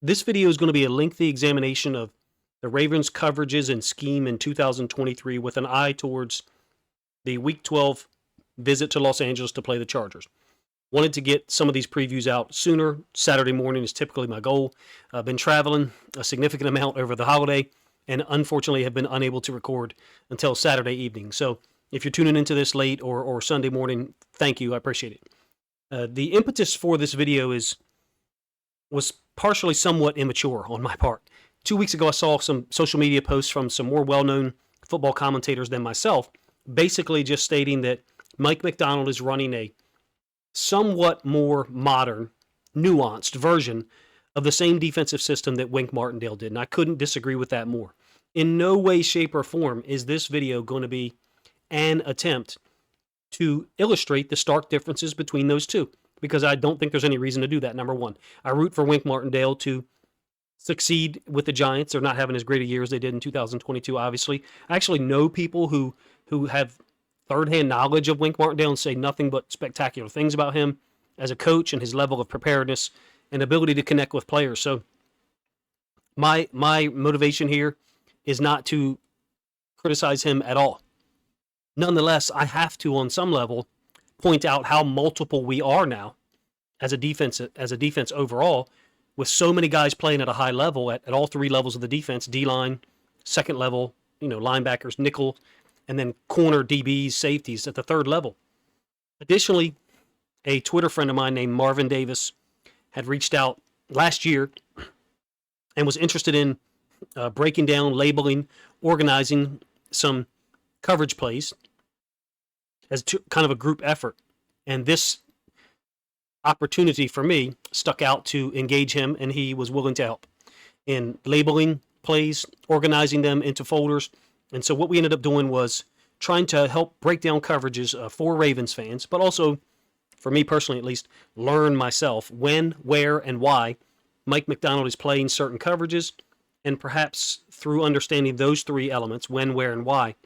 This video is going to be a lengthy examination of the Ravens' coverages and scheme in 2023 with an eye towards the Week 12 visit to Los Angeles to play the Chargers. Wanted to get some of these previews out sooner. Saturday morning is typically my goal. I've been traveling a significant amount over the holiday and unfortunately have been unable to record until Saturday evening. So if you're tuning into this late or Sunday morning, thank you. I appreciate it. The impetus for this video was partially somewhat immature on my part. 2 weeks ago, I saw some social media posts from some more well-known football commentators than myself, basically just stating that Mike Macdonald is running a somewhat more modern, nuanced version of the same defensive system that Wink Martindale did, and I couldn't disagree with that more. In no way, shape, or form is this video going to be an attempt to illustrate the stark differences between those two, because I don't think there's any reason to do that, number one. I root for Wink Martindale to succeed with the Giants. They're not having as great a year as they did in 2022, obviously. I actually know people who have third-hand knowledge of Wink Martindale and say nothing but spectacular things about him as a coach and his level of preparedness and ability to connect with players. So my motivation here is not to criticize him at all. Nonetheless, I have to, on some level, point out how multiple we are now as a defense overall, with so many guys playing at a high level at all three levels of the defense: D-line, second level, linebackers, nickel, and then corner, DBs, safeties at the third level. Additionally, a Twitter friend of mine named Marvin Davis had reached out last year and was interested in breaking down, labeling, organizing some coverage plays as kind of a group effort. And this opportunity for me stuck out to engage him, and he was willing to help in labeling plays, organizing them into folders. And so what we ended up doing was trying to help break down coverages for Ravens fans, but also, for me personally at least, learn myself when, where, and why Mike Macdonald is playing certain coverages, and perhaps through understanding those three elements, when, where, and why,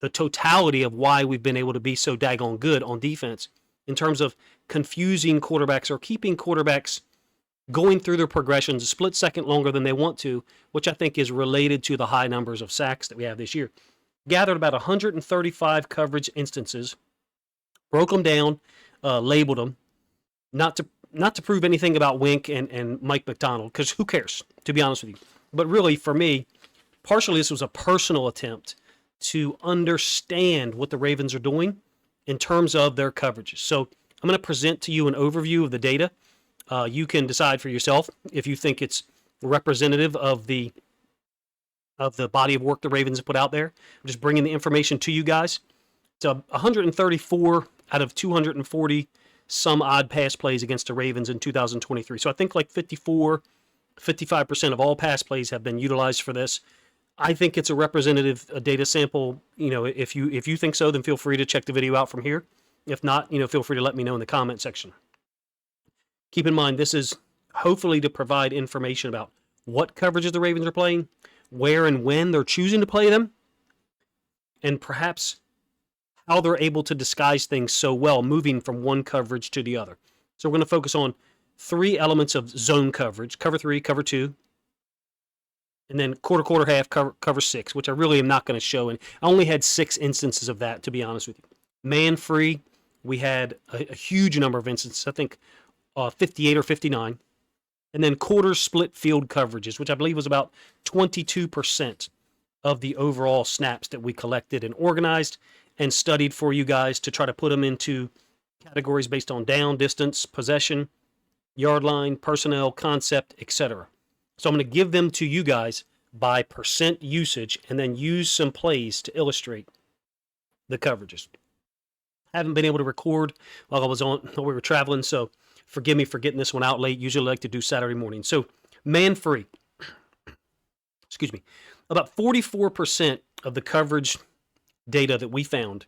the totality of why we've been able to be so daggone good on defense in terms of confusing quarterbacks or keeping quarterbacks going through their progressions a split second longer than they want to, which I think is related to the high numbers of sacks that we have this year. Gathered about 135 coverage instances, broke them down, labeled them, not to prove anything about Wink and Mike Macdonald, because who cares, to be honest with you. But really, for me, partially this was a personal attempt to understand what the Ravens are doing in terms of their coverages. So I'm going to present to you an overview of the data. You can decide for yourself if you think it's representative of the body of work the Ravens have put out there. I'm just bringing the information to you guys. It's 134 out of 240 some odd pass plays against the Ravens in 2023. So I think like 55% of all pass plays have been utilized for this. I think it's a representative data sample. If you think so, then feel free to check the video out from here. If not, feel free to let me know in the comment section. Keep in mind, this is hopefully to provide information about what coverages the Ravens are playing, where and when they're choosing to play them, and perhaps how they're able to disguise things so well, moving from one coverage to the other. So we're going to focus on three elements of zone coverage: cover 3, cover 2, and then quarter, half, cover 6, which I really am not going to show. And I only had 6 instances of that, to be honest with you. Man free, we had a huge number of instances, I think 58 or 59. And then quarter split field coverages, which I believe was about 22% of the overall snaps that we collected and organized and studied for you guys to try to put them into categories based on down, distance, possession, yard line, personnel, concept, etc. So I'm going to give them to you guys by percent usage and then use some plays to illustrate the coverages. I haven't been able to record while we were traveling, so forgive me for getting this one out late. Usually I like to do Saturday morning. So man free, about 44% of the coverage data that we found,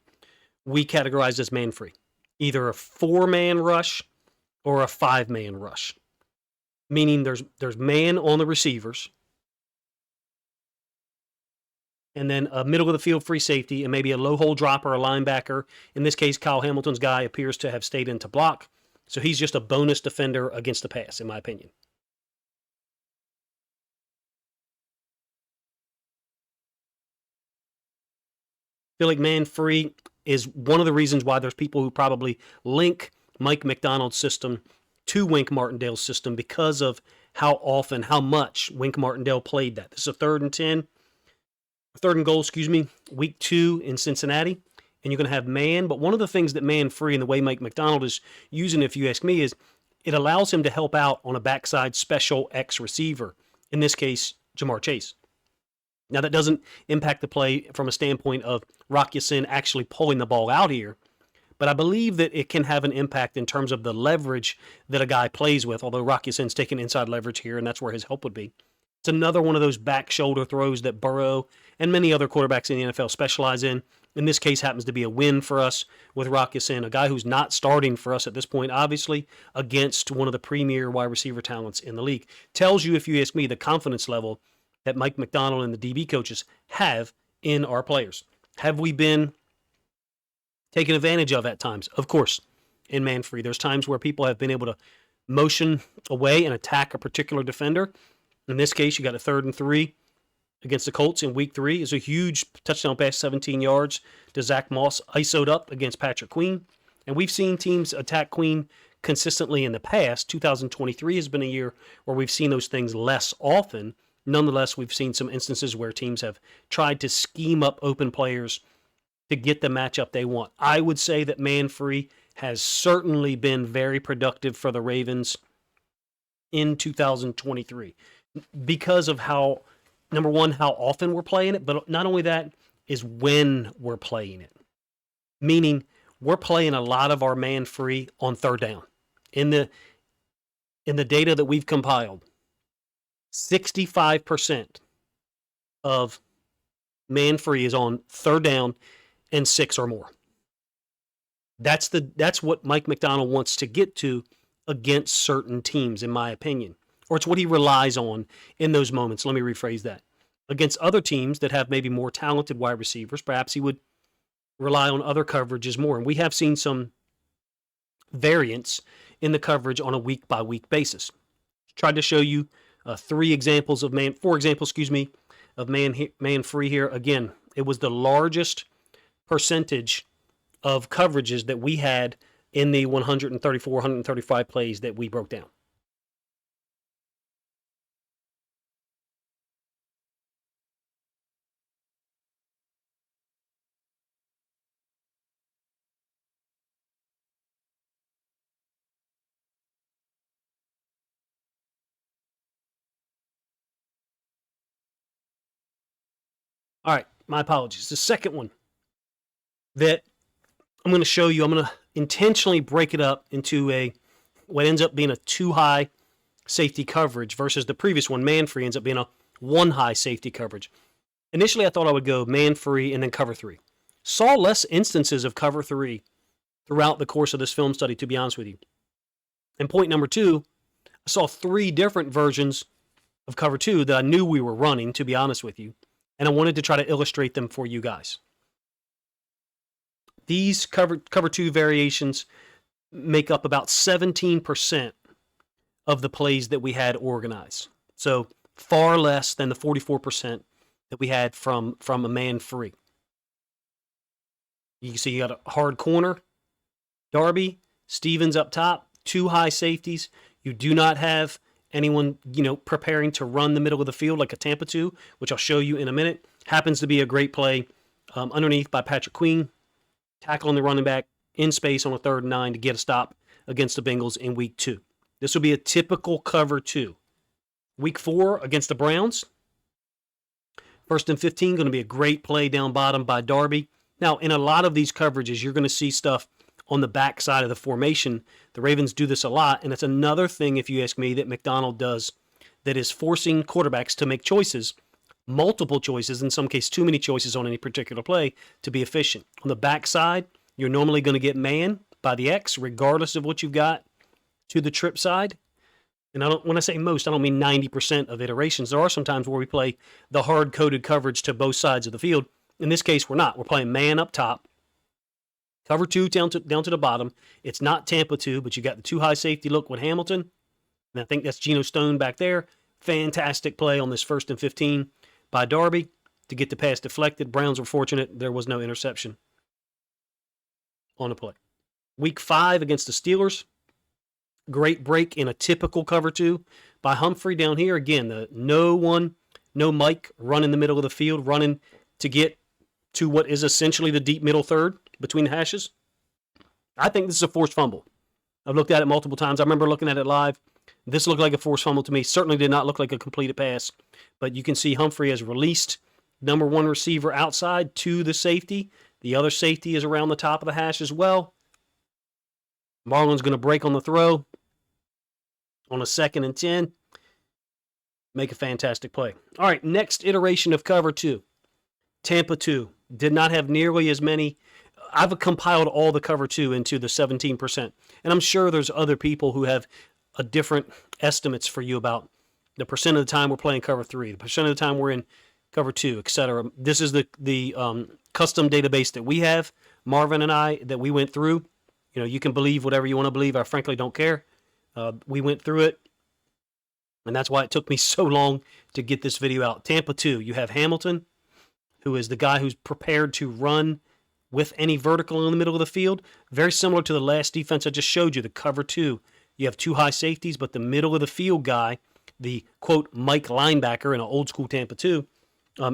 we categorized as man free, either a 4-man rush or a 5-man rush, meaning there's man on the receivers, and then a middle of the field free safety, and maybe a low hole dropper, a linebacker. In this case, Kyle Hamilton's guy appears to have stayed into block, so he's just a bonus defender against the pass, in my opinion. feel like man free is one of the reasons why there's people who probably link Mike Macdonald's system to Wink Martindale's system because of how often, how much Wink Martindale played that. This is a 3rd and goal, week 2 in Cincinnati, and you're going to have man. But one of the things that man free and the way Mike Macdonald is using, if you ask me, is it allows him to help out on a backside special X receiver, in this case, Jamar Chase. Now, that doesn't impact the play from a standpoint of Rock Ya-Sin actually pulling the ball out here, but I believe that it can have an impact in terms of the leverage that a guy plays with, although Rock Ya-Sin's taking inside leverage here, and that's where his help would be. It's another one of those back shoulder throws that Burrow and many other quarterbacks in the NFL specialize in. In this case, happens to be a win for us with Rock Ya-Sin, a guy who's not starting for us at this point, obviously, against one of the premier wide receiver talents in the league. Tells you, if you ask me, the confidence level that Mike Macdonald and the DB coaches have in our players. Have we been taken advantage of at times? Of course, in man free. There's times where people have been able to motion away and attack a particular defender. In this case, you got a 3rd and 3 against the Colts in week 3. It's a huge touchdown pass, 17 yards to Zach Moss, ISO'd up against Patrick Queen. And we've seen teams attack Queen consistently in the past. 2023 has been a year where we've seen those things less often. Nonetheless, we've seen some instances where teams have tried to scheme up open players to get the matchup they want. I would say that man free has certainly been very productive for the Ravens in 2023 because of how, number one, how often we're playing it, but not only that, is when we're playing it. Meaning, we're playing a lot of our man free on 3rd down. In the data that we've compiled, 65% of man free is on 3rd down and 6 or more. That's what Mike Macdonald wants to get to against certain teams, in my opinion. Or it's what he relies on in those moments. Let me rephrase that. Against other teams that have maybe more talented wide receivers, perhaps he would rely on other coverages more. And we have seen some variance in the coverage on a week-by-week basis. Tried to show you 4 examples of man free here. Again, it was the largest percentage of coverages that we had in the 134, 135 plays that we broke down. All right, my apologies. The second one that I'm going to show you, I'm going to intentionally break it up into what ends up being a 2 high safety coverage versus the previous one, man free, ends up being a 1 high safety coverage. Initially, I thought I would go man free and then cover 3. Saw less instances of cover 3 throughout the course of this film study, to be honest with you. And point number 2, I saw 3 different versions of cover 2 that I knew we were running, to be honest with you. And I wanted to try to illustrate them for you guys. These cover 2 variations make up about 17% of the plays that we had organized. So far less than the 44% that we had from a man free. You can see you got a hard corner, Darby, Stevens up top, 2 high safeties. You do not have anyone, preparing to run the middle of the field like a Tampa 2, which I'll show you in a minute. Happens to be a great play underneath by Patrick Queen, tackling the running back in space on a 3rd and 9 to get a stop against the Bengals in week 2. This will be a typical cover 2. Week 4 against the Browns, 1st and 15, going to be a great play down bottom by Darby. Now, in a lot of these coverages, you're going to see stuff on the back side of the formation. The Ravens do this a lot, and it's another thing, if you ask me, that Macdonald does that is forcing quarterbacks to make choices, multiple choices, in some cases too many choices on any particular play, to be efficient. On the back side, you're normally going to get man by the X, regardless of what you've got to the trip side. And when I say most, I don't mean 90% of iterations. There are some times where we play the hard-coded coverage to both sides of the field. In this case, we're not. We're playing man up top, cover 2 down to the bottom. It's not Tampa 2, but you got the 2 high safety look with Hamilton. And I think that's Geno Stone back there. Fantastic play on this 1st and 15 by Darby. to get the pass deflected. Browns were fortunate. There was no interception on the play. Week 5 against the Steelers. Great break in a typical cover 2 by Humphrey down here. Again, no Mike run in the middle of the field, running to get to what is essentially the deep middle third between the hashes. I think this is a forced fumble. I've looked at it multiple times. I remember looking at it live. This looked like a forced fumble to me. Certainly did not look like a completed pass. But you can see Humphrey has released number 1 receiver outside to the safety. The other safety is around the top of the hash as well. Marlon's going to break on the throw on a 2nd and 10. Make a fantastic play. All right, next iteration of cover 2. Tampa 2 did not have nearly as many. I've compiled all the cover 2 into the 17%. And I'm sure there's other people who have a different estimates for you about the percent of the time we're playing cover 3, the percent of the time we're in cover 2, etc. This is the custom database that we have, Marvin and I, that we went through. You know, you can believe whatever you want to believe. I frankly don't care. We went through it, and that's why it took me so long to get this video out. Tampa 2, you have Hamilton, who is the guy who's prepared to run with any vertical in the middle of the field. Very similar to the last defense I just showed you, the cover 2. You have 2 high safeties, but the middle of the field guy, the, quote, Mike linebacker in an old school Tampa 2,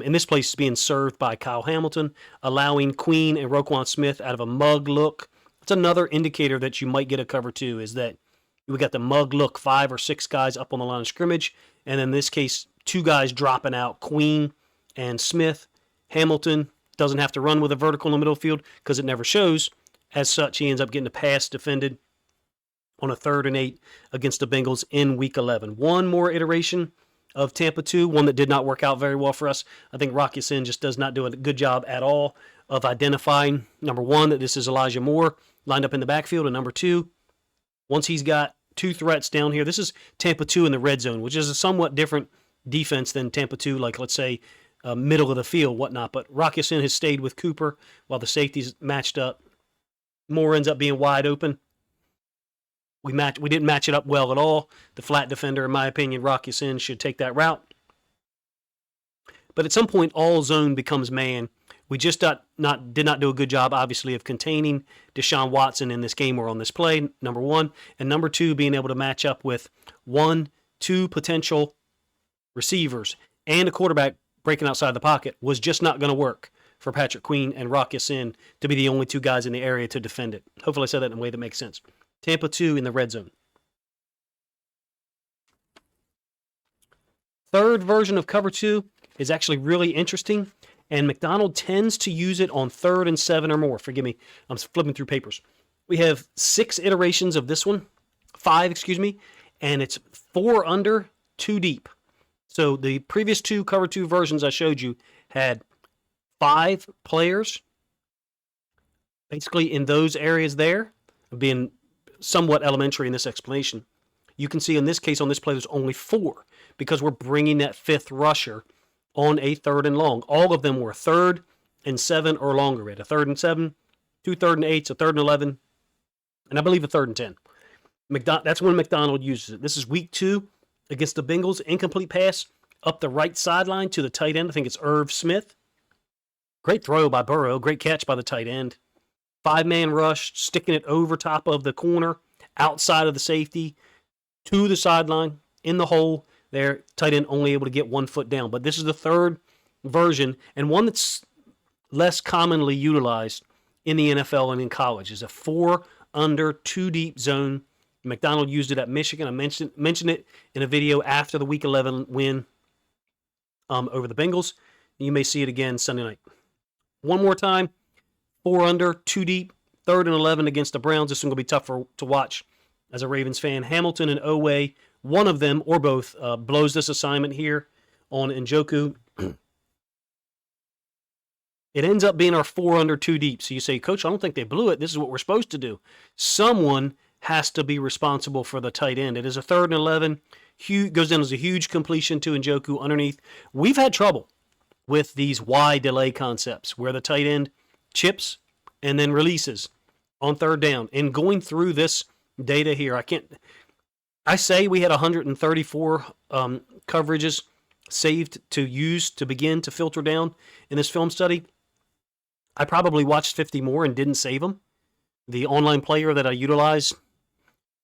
in this place is being served by Kyle Hamilton, allowing Queen and Roquan Smith out of a mug look. It's another indicator that you might get a cover 2, is that we got the mug look, 5 or 6 guys up on the line of scrimmage, and in this case, 2 guys dropping out, Queen and Smith. Hamilton doesn't have to run with a vertical in the middle field because it never shows. As such, he ends up getting a pass defended on a 3rd and 8 against the Bengals in Week 11. One more iteration of Tampa 2, one that did not work out very well for us. I think Rocky Sin just does not do a good job at all of identifying, number 1, that this is Elijah Moore lined up in the backfield, and number 2, once he's got 2 threats down here, this is Tampa 2 in the red zone, which is a somewhat different defense than Tampa 2, like let's say middle of the field, whatnot. But Rocky Sin has stayed with Cooper while the safeties matched up. Moore ends up being wide open. We didn't match it up well at all. The flat defender, in my opinion, Rocky Sin, should take that route. But at some point, all zone becomes man. We just did not do a good job, obviously, of containing Deshaun Watson in this game or on this play, number 1. And number 2, being able to match up with 1, 2 potential receivers and a quarterback breaking outside the pocket was just not going to work for Patrick Queen and Rocky Sin to be the only 2 guys in the area to defend it. Hopefully I said that in a way that makes sense. Tampa 2 in the red zone. Third version of cover 2 is actually really interesting, and Macdonald tends to use it on 3rd and 7 or more. Forgive me, I'm flipping through papers. We have 6 iterations of this one, 5, excuse me, and it's 4 under, 2 deep. So the previous 2 cover 2 versions I showed you had 5 players, basically in those areas there, being somewhat elementary in this explanation. You can see in this case, on this play, there's only 4 because we're bringing that 5th rusher on a 3rd and long. All of them were 3rd and 7 or longer. We had a 3rd and 7, 2 3rd and 8s, a 3rd and 11, and I believe a 3rd and 10. That's when Macdonald uses it. This is week 2 against the Bengals. Incomplete pass up the right sideline to the tight end. I think it's Irv Smith. Great throw by Burrow. Great catch by the tight end. 5-man rush, sticking it over top of the corner, outside of the safety, to the sideline, in the hole there. Tight end only able to get 1 foot down. But this is the 3rd version, and one that's less commonly utilized in the NFL and in college. Is a 4 under, 2 deep zone. Macdonald used it at Michigan. I mentioned it in a video after the Week 11 win over the Bengals. You may see it again Sunday night. One more time. 4 under, 2 deep, 3rd and 11 against the Browns. This one will be tough to watch as a Ravens fan. Hamilton and Oweh, one of them or both, blows this assignment here on Njoku. It ends up being our 4 under, 2 deep. So you say, Coach, I don't think they blew it. This is what we're supposed to do. Someone has to be responsible for the tight end. It is a 3rd and 11. Goes down as a huge completion to Njoku underneath. We've had trouble with these Y delay concepts where the tight end chips and then releases on 3rd down. And going through this data here, I say we had 134 coverages. saved to use to begin to filter down in this film study. I probably watched 50 more and didn't save them. The online player that I utilized,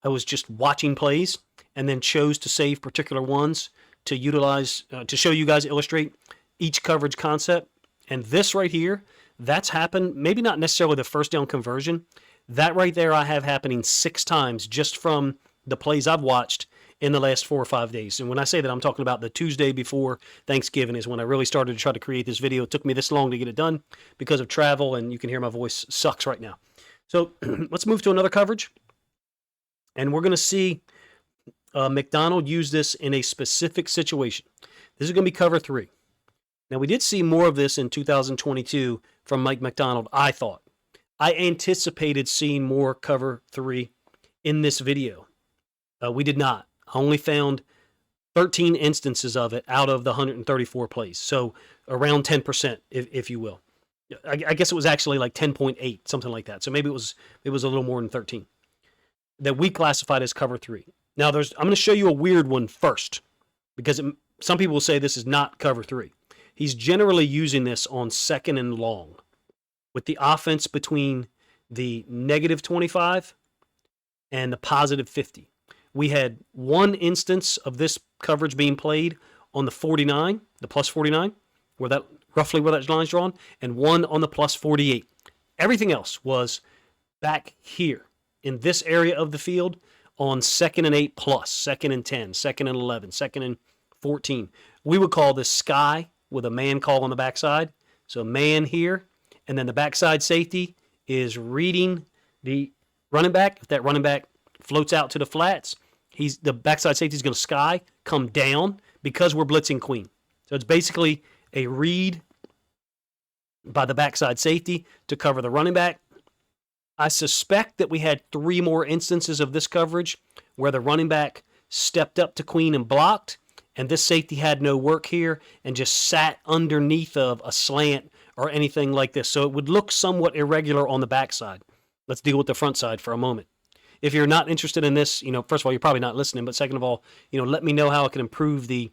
I was just watching plays and then chose to save particular ones to utilize, to show you guys, illustrate each coverage concept. And this right here, that's happened, maybe not necessarily the first down conversion. That right there I have happening 6 times just from the plays I've watched in the last 4 or 5 days. And when I say that, I'm talking about the Tuesday before Thanksgiving is when I really started to try to create this video. It took me this long to get it done because of travel, and you can hear my voice sucks right now. So let's move to another coverage. And we're going to see Macdonald use this in a specific situation. This is going to be cover 3. Now, we did see more of this in 2022 from Mike Macdonald, I thought. I anticipated seeing more cover 3 in this video. We did not. I only found 13 instances of it out of the 134 plays. So around 10%, if you will. I guess it was actually like 10.8, something like that. So maybe it was a little more than 13 that we classified as cover 3. Now, I'm going to show you a weird one first because some people will say this is not cover 3. He's generally using this on second and long with the offense between the negative 25 and the positive 50. We had one instance of this coverage being played on the 49, the plus 49, roughly where that line's drawn, and one on the plus 48. Everything else was back here in this area of the field on 2nd and 8 plus, 2nd and 10, 2nd and 11, 2nd and 14. We would call this sky with a man call on the backside. So man here, and then the backside safety is reading the running back. If that running back floats out to the flats, the backside safety is going to sky, come down because we're blitzing queen. So it's basically a read by the backside safety to cover the running back. I suspect that we had 3 more instances of this coverage where the running back stepped up to queen and blocked, and this safety had no work here and just sat underneath of a slant or anything like this. So it would look somewhat irregular on the backside. Let's deal with the front side for a moment. If you're not interested in this, first of all, you're probably not listening, but second of all, let me know how I can improve the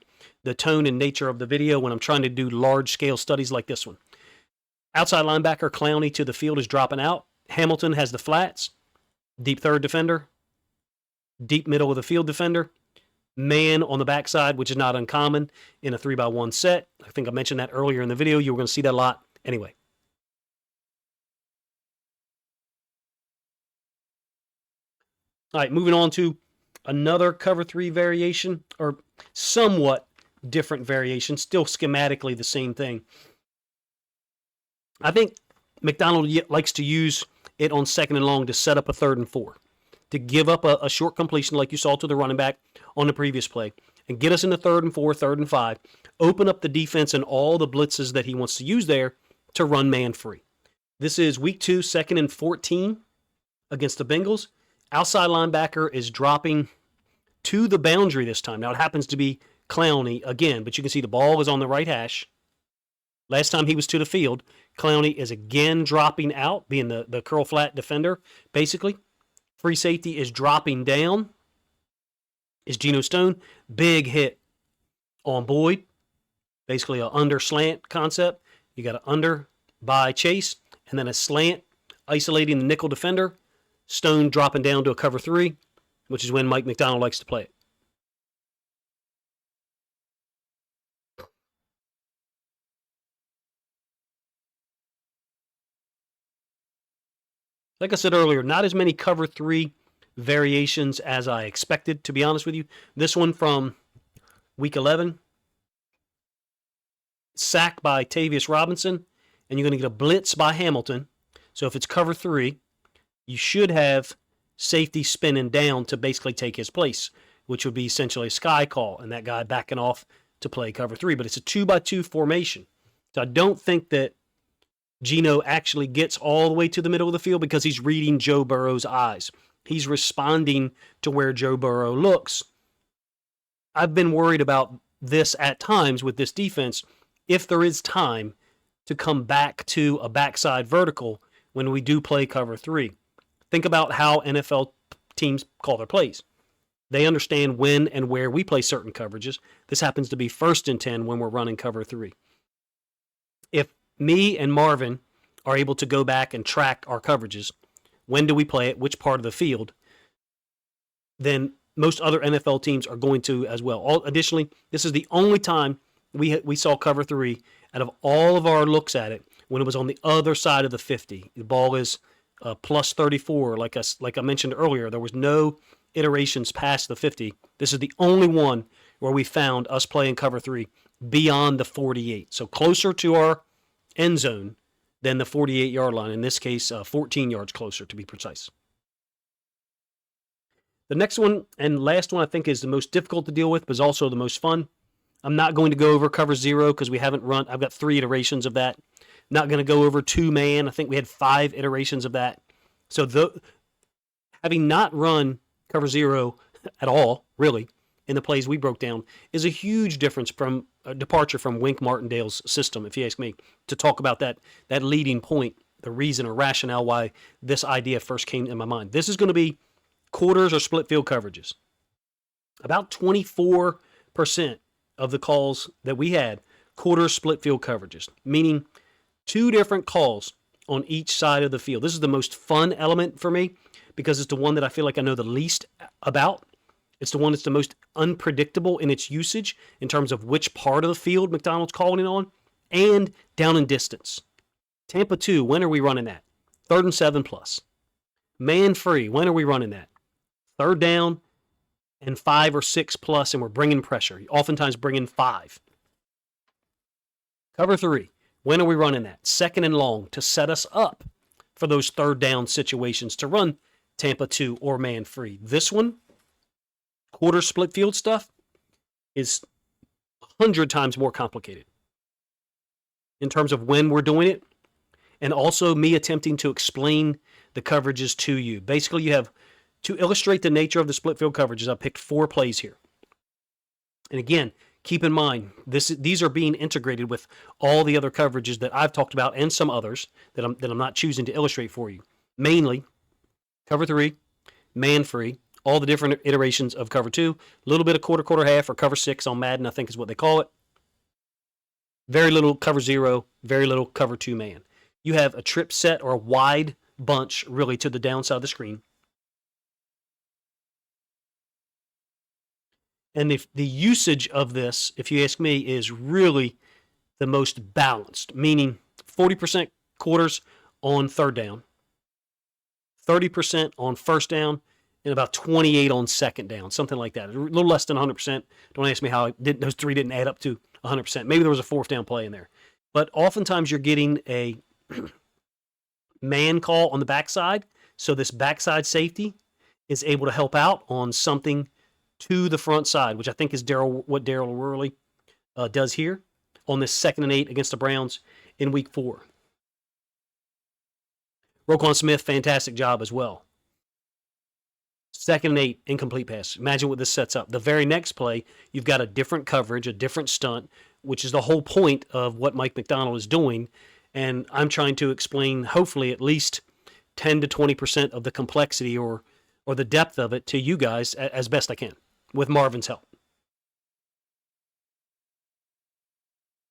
tone and nature of the video when I'm trying to do large-scale studies like this one. Outside linebacker Clowney to the field is dropping out. Hamilton has the flats. Deep third defender. Deep middle of the field defender. Man on the backside, which is not uncommon in a 3-by-1 set. I think I mentioned that earlier in the video. You were going to see that a lot anyway. All right, moving on to another cover 3 variation, or somewhat different variation, still schematically the same thing. I think Macdonald likes to use it on 2nd and long to set up a 3rd and 4, to give up a short completion like you saw to the running back on the previous play, and get us into 3rd and 4, 3rd and 5, open up the defense and all the blitzes that he wants to use there to run man free. This is week 2, 2nd and 14 against the Bengals. Outside linebacker is dropping to the boundary this time. Now it happens to be Clowney again, but you can see the ball is on the right hash. Last time he was to the field, Clowney is again dropping out, being the curl flat defender, basically. Free safety is dropping down. Is Geno Stone. Big hit on Boyd. Basically an under slant concept. You got an under by Chase, and then a slant isolating the nickel defender. Stone dropping down to a cover 3, which is when Mike Macdonald likes to play it. Like I said earlier, not as many cover 3 variations as I expected, to be honest with you. This one from week 11, sack by Tavius Robinson, and you're going to get a blitz by Hamilton. So if it's cover 3, you should have safety spinning down to basically take his place, which would be essentially a sky call, and that guy backing off to play cover 3. But it's a 2-by-2 formation. So I don't think that Geno actually gets all the way to the middle of the field because he's reading Joe Burrow's eyes. He's responding to where Joe Burrow looks. I've been worried about this at times with this defense, if there is time to come back to a backside vertical when we do play cover 3. Think about how NFL teams call their plays. They understand when and where we play certain coverages. This happens to be 1st and 10 when we're running cover 3. If me and Marvin are able to go back and track our coverages, when do we play it, which part of the field, then most other NFL teams are going to as well. Additionally, this is the only time we saw cover 3 out of all of our looks at it when it was on the other side of the 50. The ball is plus 34. Like I mentioned earlier, there was no iterations past the 50. This is the only one where we found us playing cover 3 beyond the 48. So closer to our end zone than the 48-yard line. In this case, 14 yards closer to be precise. The next one and last one I think is the most difficult to deal with, but is also the most fun. I'm not going to go over cover 0 because we haven't run. I've got 3 iterations of that. Not going to go over 2-man. I think we had 5 iterations of that. So having not run cover 0 at all, really, in the plays we broke down, is a huge difference from a departure from Wink Martindale's system, if you ask me, to talk about that leading point, the reason or rationale why this idea first came in my mind. This is going to be quarters or split field coverages. About 24% of the calls that we had, quarter split field coverages, meaning 2 different calls on each side of the field. This is the most fun element for me because it's the one that I feel like I know the least about. It's the one that's the most unpredictable in its usage in terms of which part of the field Macdonald's calling it on, and down in distance. Tampa 2, when are we running that? 3rd and 7 plus. Man free, when are we running that? 3rd down and 5 or 6 plus, and we're bringing pressure. Oftentimes bringing 5. Cover 3, when are we running that? 2nd and long to set us up for those 3rd down situations to run Tampa 2 or man free. This one, quarter split field stuff, is 100 times more complicated in terms of when we're doing it, and also me attempting to explain the coverages to you. Basically, you have to illustrate the nature of the split field coverages. I picked 4 plays here. And again, keep in mind, these are being integrated with all the other coverages that I've talked about and some others that I'm not choosing to illustrate for you. Mainly, cover 3, man free, all the different iterations of cover 2, a little bit of quarter, half, or cover 6 on Madden, I think is what they call it. Very little cover 0, very little cover 2 man. You have a trip set or a wide bunch really to the downside of the screen. And the usage of this, if you ask me, is really the most balanced, meaning 40% quarters on 3rd down, 30% on 1st down, and about 28 on 2nd down, something like that. A little less than 100%. Don't ask me how those 3 didn't add up to 100%. Maybe there was a 4th down play in there. But oftentimes you're getting a man call on the backside, so this backside safety is able to help out on something to the front side, which I think is what Daryl Worley does here on this 2nd and 8 against the Browns in Week 4. Roquan Smith, fantastic job as well. 2nd and 8, incomplete pass. Imagine what this sets up. The very next play, you've got a different coverage, a different stunt, which is the whole point of what Mike Macdonald is doing. And I'm trying to explain, hopefully, at least 10 to 20% of the complexity or the depth of it to you guys as best I can, with Marvin's help.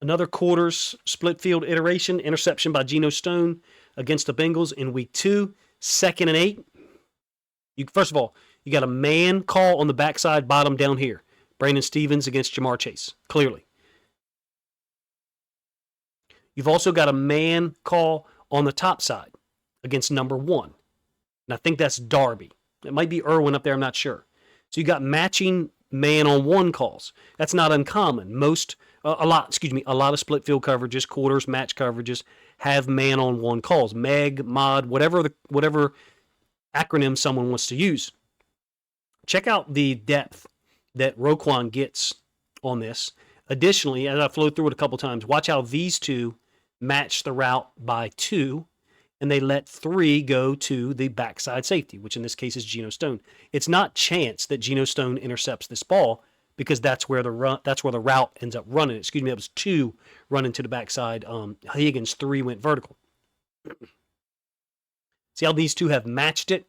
Another quarters split field iteration, interception by Geno Stone against the Bengals in Week 2, 2nd and 8. First of all, you got a man call on the backside, bottom down here. Brandon Stevens against Jamar Chase, clearly. You've also got a man call on the top side against number 1. And I think that's Darby. It might be Irwin up there, I'm not sure. So you got matching man on 1 calls. That's not uncommon. A lot of split field coverages, quarters, match coverages have man on 1 calls. MEG, MOD, whatever acronym someone wants to use. Check out the depth that Roquan gets on this. Additionally, as I flowed through it a couple times, watch how these 2 match the route by 2, and they let 3 go to the backside safety, which in this case is Geno Stone. It's not chance that Geno Stone intercepts this ball because that's where the route ends up running. Excuse me, it was 2 running to the backside. Higgins, 3 went vertical. See how these 2 have matched it?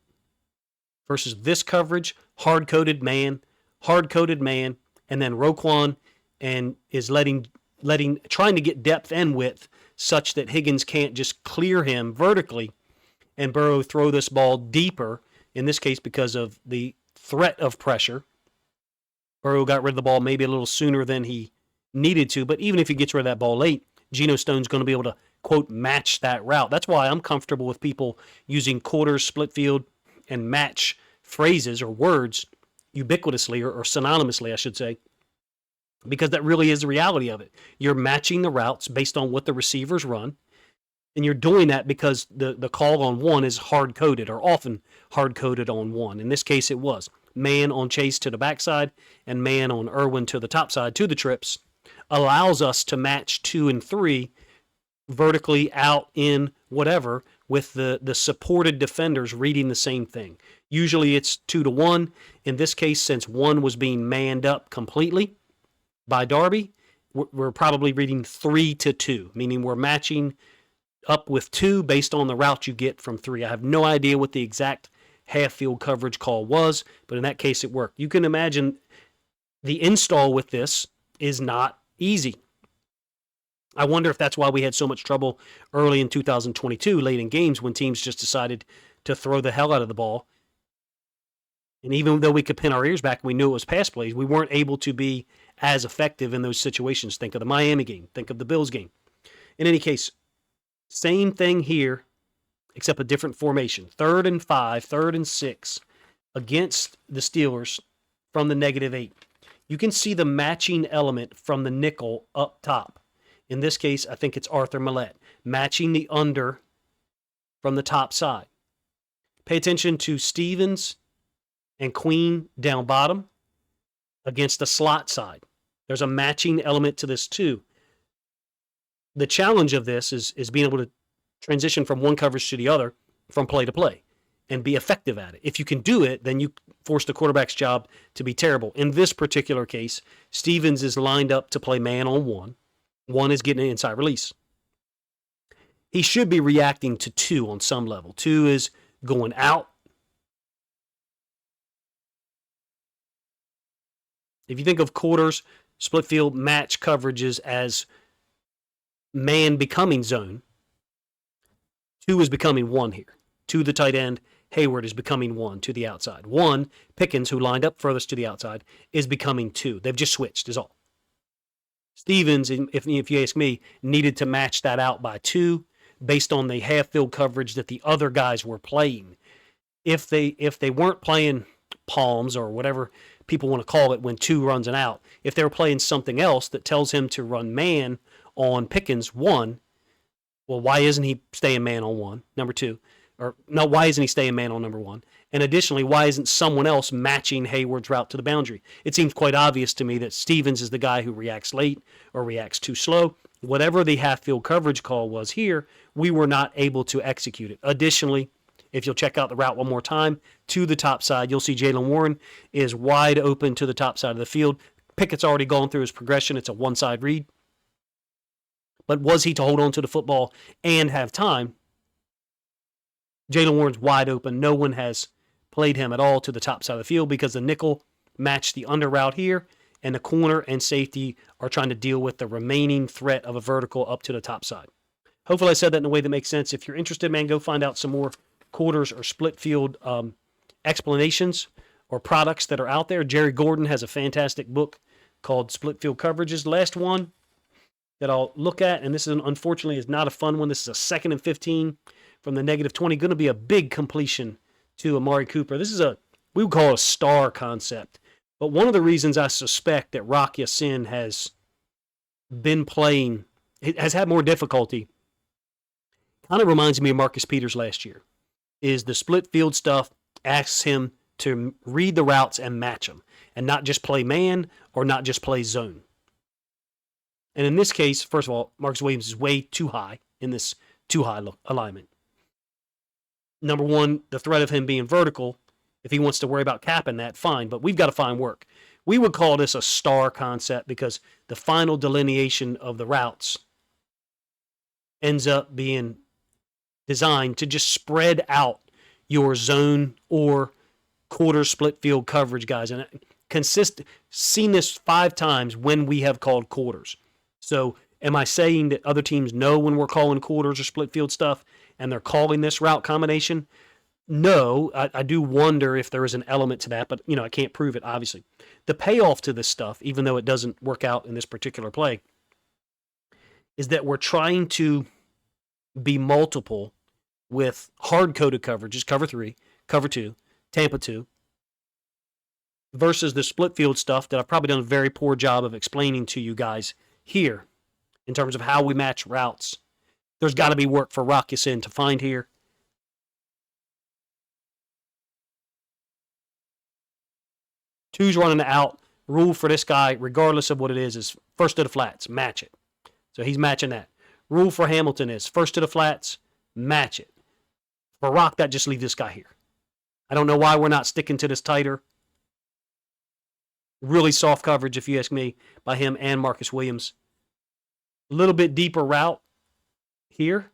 versus this coverage, hard-coded man, and then Roquan and is trying to get depth and width such that Higgins can't just clear him vertically and Burrow throw this ball deeper, in this case because of the threat of pressure. Burrow got rid of the ball maybe a little sooner than he needed to, but even if he gets rid of that ball late, Geno Stone's going to be able to, quote, match that route. That's why I'm comfortable with people using quarters, split field, and match phrases or words ubiquitously or synonymously, I should say, because that really is the reality of it. You're matching the routes based on what the receivers run, and you're doing that because the call on one is hard-coded or often hard-coded on one. In this case, it was man on Chase to the backside and man on Irwin to the top side to the trips, allows us to match 2 and 3 vertically out in whatever with the supported defenders reading the same thing. Usually it's 2-1. In this case, since 1 was being manned up completely by Darby, we're probably reading 3-2, meaning we're matching up with 2 based on the route you get from 3. I have no idea what the exact half-field coverage call was, but in that case it worked. You can imagine the install with this is not easy. I wonder if that's why we had so much trouble early in 2022, late in games, when teams just decided to throw the hell out of the ball. And even though we could pin our ears back and we knew it was pass plays, we weren't able to be as effective in those situations. Think of the Miami game. Think of the Bills game. In any case, same thing here, except a different formation. 3rd and 5, 3rd and 6 against the Steelers from the -8. You can see the matching element from the nickel up top. In this case, I think it's Arthur Millette, matching the under from the top side. Pay attention to Stevens and Queen down bottom against the slot side. There's a matching element to this too. The challenge of this is being able to transition from one coverage to the other from play to play and be effective at it. If you can do it, then you force the quarterback's job to be terrible. In this particular case, Stevens is lined up to play man on 1. 1 is getting an inside release. He should be reacting to 2 on some level. 2 is going out. If you think of quarters, split field, match coverages as man becoming zone, 2 is becoming 1 here. 2, the tight end, Hayward is becoming 1 to the outside. 1, Pickens, who lined up furthest to the outside, is becoming 2. They've just switched, is all. Stevens, if you ask me, needed to match that out by 2 based on the half-field coverage that the other guys were playing. If they weren't playing palms or whatever people want to call it when 2 runs an out, if they were playing something else that tells him to run man on Pickens 1, well, why isn't he staying man on 1, number 2? Or no, why isn't he staying man on number 1? And additionally, why isn't someone else matching Hayward's route to the boundary? It seems quite obvious to me that Stevens is the guy who reacts late or reacts too slow. Whatever the half-field coverage call was here, we were not able to execute it. Additionally, if you'll check out the route one more time, to the top side, you'll see Jaylen Warren is wide open to the top side of the field. Pickett's already gone through his progression. It's a one-side read. But was he to hold on to the football and have time? Jaylen Warren's wide open. No one has played him at all to the top side of the field because the nickel matched the under route here, and the corner and safety are trying to deal with the remaining threat of a vertical up to the top side. Hopefully I said that in a way that makes sense. If you're interested, man, go find out some more quarters or split field explanations or products that are out there. Jerry Gordon has a fantastic book called Split Field Coverages. Last one that I'll look at, and this is unfortunately is not a fun one. This is a 2nd and 15 from the -20. Going to be a big completion to Amari Cooper. This is we would call it a star concept. But one of the reasons I suspect that Rock Ya-Sin has been playing, has had more difficulty, kind of reminds me of Marcus Peters last year, is the split field stuff asks him to read the routes and match them, and not just play man or not just play zone. And in this case, first of all, Marcus Williams is way too high in this too high alignment. Number one, the threat of him being vertical, if he wants to worry about capping that, fine, but we've got to find work. We would call this a star concept because the final delineation of the routes ends up being designed to just spread out your zone or quarter split field coverage guys, and seen this 5 times when we have called quarters. So am I saying that other teams know when we're calling quarters or split field stuff and they're calling this route combination? No, I do wonder if there is an element to that, but I can't prove it, obviously. The payoff to this stuff, even though it doesn't work out in this particular play, is that we're trying to be multiple with hard-coded coverages, cover 3, cover 2, Tampa 2, versus the split field stuff that I've probably done a very poor job of explaining to you guys here in terms of how we match routes. There's got to be work for Rock Ya-Sin to find here. Two's running out. Rule for this guy, regardless of what it is first to the flats, match it. So he's matching that. Rule for Hamilton is first to the flats, match it. For Rock, that just leaves this guy here. I don't know why we're not sticking to this tighter. Really soft coverage, if you ask me, by him and Marcus Williams. A little bit deeper route here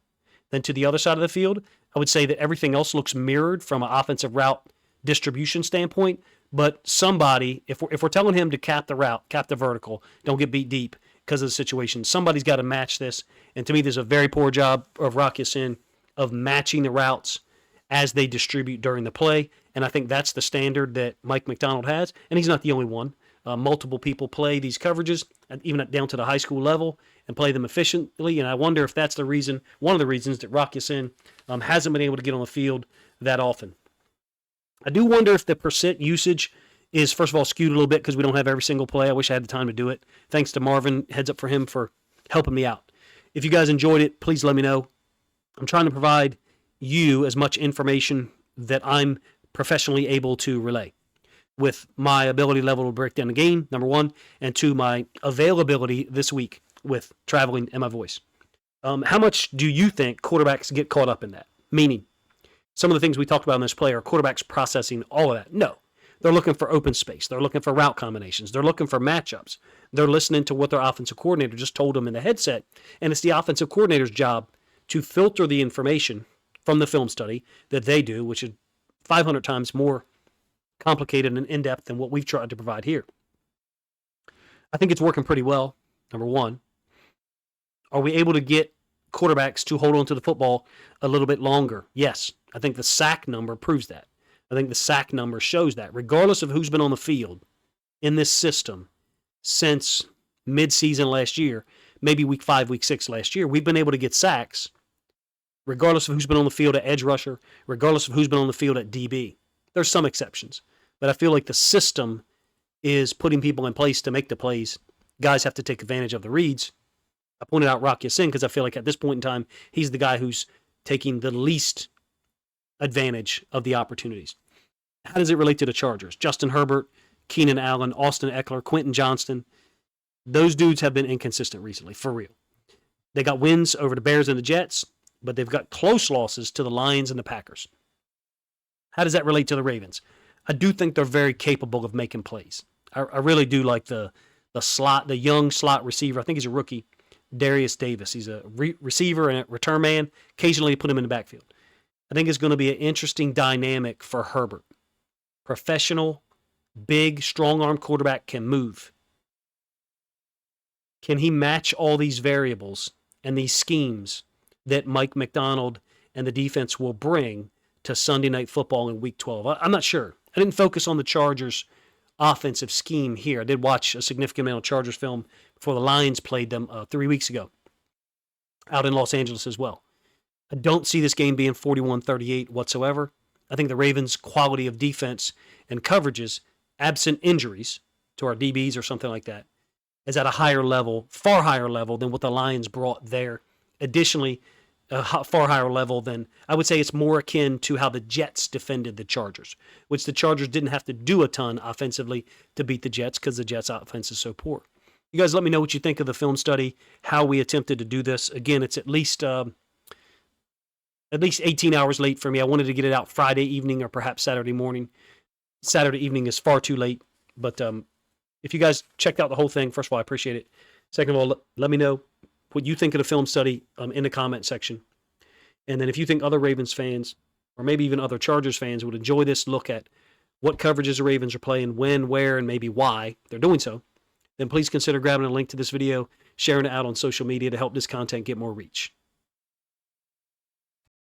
than to the other side of the field. I would say that everything else looks mirrored from an offensive route distribution standpoint. But somebody, if we're telling him to cap the route, cap the vertical, don't get beat deep because of the situation, somebody's got to match this. And to me, there's a very poor job of Rock Ya-Sin of matching the routes as they distribute during the play. And I think that's the standard that Mike Macdonald has. And he's not the only one. Multiple people play these coverages, even down to the high school level, and play them efficiently. And I wonder if that's the reason, one of the reasons that Rock Ya-Sin hasn't been able to get on the field that often. I do wonder if the percent usage is, first of all, skewed a little bit because we don't have every single play. I wish I had the time to do it. Thanks to Marvin. Heads up for him for helping me out. If you guys enjoyed it, please let me know. I'm trying to provide you as much information that I'm professionally able to relay with my ability level to break down the game, number 1, and 2, my availability this week with traveling and my voice. How much do you think quarterbacks get caught up in that? Meaning, some of the things we talked about in this play are quarterbacks processing all of that. No. They're looking for open space. They're looking for route combinations. They're looking for matchups. They're listening to what their offensive coordinator just told them in the headset. And it's the offensive coordinator's job to filter the information from the film study that they do, which is 500 times more complicated and in-depth than what we've tried to provide here. I think it's working pretty well, number 1. Are we able to get quarterbacks to hold on to the football a little bit longer? Yes. I think the sack number proves that. I think the sack number shows that. Regardless of who's been on the field in this system since mid-season last year, maybe week 5, week 6 last year, we've been able to get sacks regardless of who's been on the field at edge rusher, regardless of who's been on the field at DB. There's some exceptions, but I feel like the system is putting people in place to make the plays. Guys have to take advantage of the reads. I pointed out Rock Ya-Sin because I feel like at this point in time, he's the guy who's taking the least advantage of the opportunities. How does it relate to the Chargers? Justin Herbert, Keenan Allen, Austin Eckler, Quentin Johnston. Those dudes have been inconsistent recently, for real. They got wins over the Bears and the Jets, but they've got close losses to the Lions and the Packers. How does that relate to the Ravens? I do think they're very capable of making plays. I really do like the young slot receiver. I think he's a rookie, Darius Davis. He's a receiver and a return man. Occasionally put him in the backfield. I think it's going to be an interesting dynamic for Herbert. Professional, big, strong-arm quarterback can move. Can he match all these variables and these schemes that Mike Macdonald and the defense will bring to Sunday Night Football in Week 12? I'm not sure. I didn't focus on the Chargers' offensive scheme here. I did watch a significant amount of Chargers film before the Lions played them 3 weeks ago out in Los Angeles as well. I don't see this game being 41-38 whatsoever. I think the Ravens' quality of defense and coverages, absent injuries to our DBs or something like that, is at a higher level, far higher level than what the Lions brought there. Additionally, a far higher level than, I would say it's more akin to how the Jets defended the Chargers, which the Chargers didn't have to do a ton offensively to beat the Jets because the Jets' offense is so poor. You guys let me know what you think of the film study, how we attempted to do this. Again, it's at least 18 hours late for me. I wanted to get it out Friday evening or perhaps Saturday morning. Saturday evening is far too late. But if you guys checked out the whole thing, first of all, I appreciate it. Second of all, let me know what you think of the film study in the comment section. And then if you think other Ravens fans or maybe even other Chargers fans would enjoy this look at what coverages the Ravens are playing, when, where, and maybe why they're doing so, then please consider grabbing a link to this video, sharing it out on social media to help this content get more reach.